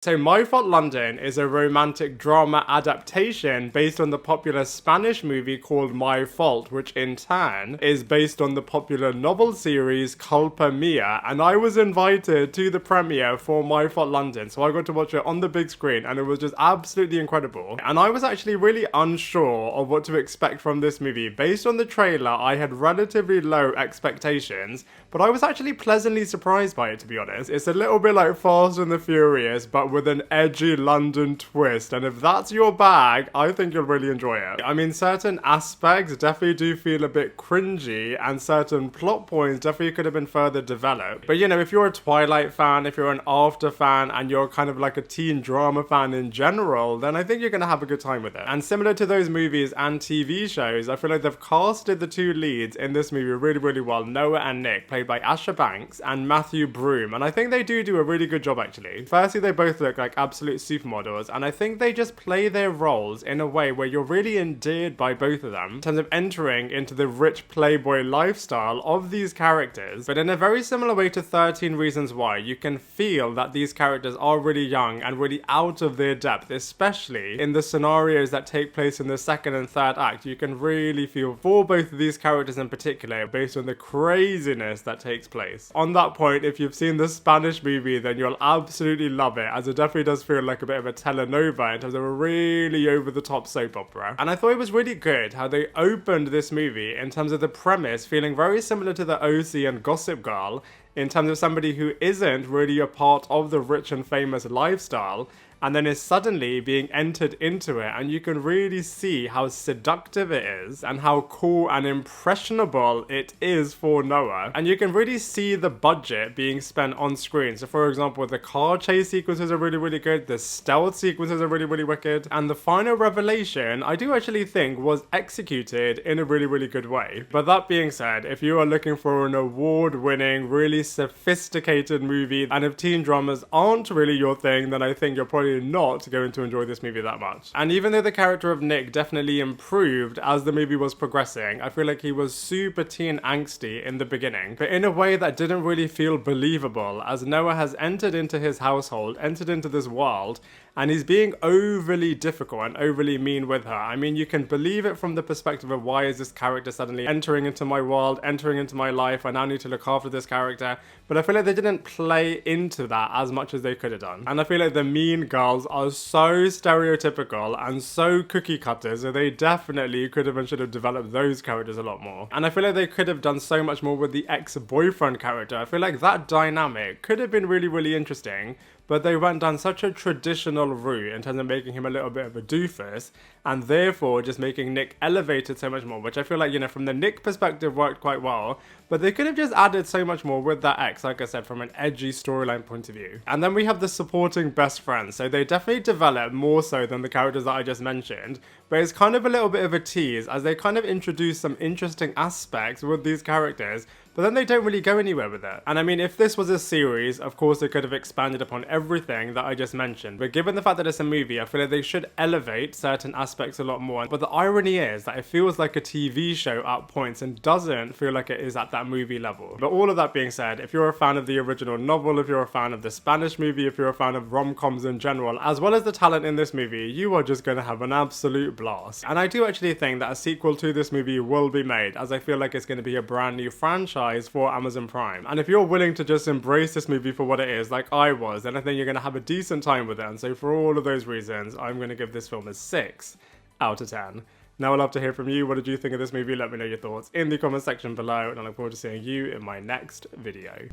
So My Fault London is a romantic drama adaptation based on the popular Spanish movie called My Fault, which in turn is based on the popular novel series Culpa Mia, and I was invited to the premiere for My Fault London, so I got to watch it on the big screen and it was just absolutely incredible. And I was actually really unsure of what to expect from this movie. Based on the trailer, I had relatively low expectations, but I was actually pleasantly surprised by it, to be honest. It's a little bit like Fast and the Furious, but with an edgy London twist, and if that's your bag, I think you'll really enjoy it. I mean, certain aspects definitely do feel a bit cringy, and certain plot points definitely could have been further developed. But you know, if you're a Twilight fan, if you're an After fan, and you're kind of like a teen drama fan in general, then I think you're gonna have a good time with it. And similar to those movies and TV shows, I feel like they've casted the two leads in this movie really, really well. Noah and Nick, played by Asha Banks and Matthew Broome, and I think they do a really good job actually. Firstly, they both look like absolute supermodels, and I think they just play their roles in a way where you're really endeared by both of them in terms of entering into the rich playboy lifestyle of these characters. But in a very similar way to 13 Reasons Why, you can feel that these characters are really young and really out of their depth, especially in the scenarios that take place in the second and third act. You can really feel for both of these characters in particular based on the craziness that takes place. On that point, if you've seen the Spanish movie, then you'll absolutely love it, as it definitely does feel like a bit of a telenova in terms of a really over-the-top soap opera. And I thought it was really good how they opened this movie in terms of the premise feeling very similar to the OC and Gossip Girl, in terms of somebody who isn't really a part of the rich and famous lifestyle, and then is suddenly being entered into it, and you can really see how seductive it is and how cool and impressionable it is for Noah. And you can really see the budget being spent on screen. So for example, the car chase sequences are really, really good, the stealth sequences are really, really wicked, and the final revelation I do actually think was executed in a really, really good way. But that being said, if you are looking for an award-winning, really sophisticated movie, and if teen dramas aren't really your thing, then I think you're probably not going to enjoy this movie that much. And even though the character of Nick definitely improved as the movie was progressing, I feel like he was super teen angsty in the beginning, but in a way that didn't really feel believable, as Noah has entered into his household, entered into this world, and he's being overly difficult and overly mean with her. I mean, you can believe it from the perspective of why is this character suddenly entering into my world, entering into my life, I now need to look after this character, but I feel like they didn't play into that as much as they could have done. And I feel like the mean girls are so stereotypical and so cookie cutter, so they definitely could have and should have developed those characters a lot more. And I feel like they could have done so much more with the ex-boyfriend character. I feel like that dynamic could have been really, really interesting, but they went down such a traditional route in terms of making him a little bit of a doofus, and therefore just making Nick elevated so much more, which I feel like, you know, from the Nick perspective worked quite well, but they could have just added so much more with that ex, like I said, from an edgy storyline point of view. And then we have the supporting best friends, so they definitely develop more so than the characters that I just mentioned, but it's kind of a little bit of a tease, as they kind of introduce some interesting aspects with these characters, but then they don't really go anywhere with it. And I mean, if this was a series, of course they could have expanded upon everything that I just mentioned, but given the fact that it's a movie, I feel like they should elevate certain aspects a lot more. But the irony is that it feels like a TV show at points and doesn't feel like it is at that movie level. But all of that being said, if you're a fan of the original novel, if you're a fan of the Spanish movie, if you're a fan of rom-coms in general, as well as the talent in this movie, you are just going to have an absolute blast. And I do actually think that a sequel to this movie will be made, as I feel like it's going to be a brand new franchise for Amazon Prime. And if you're willing to just embrace this movie for what it is, like I was, then I think you're going to have a decent time with it. And so for all of those reasons, I'm going to give this film a 6 out of 10. Now I'd love to hear from you. What did you think of this movie? Let me know your thoughts in the comment section below, and I look forward to seeing you in my next video.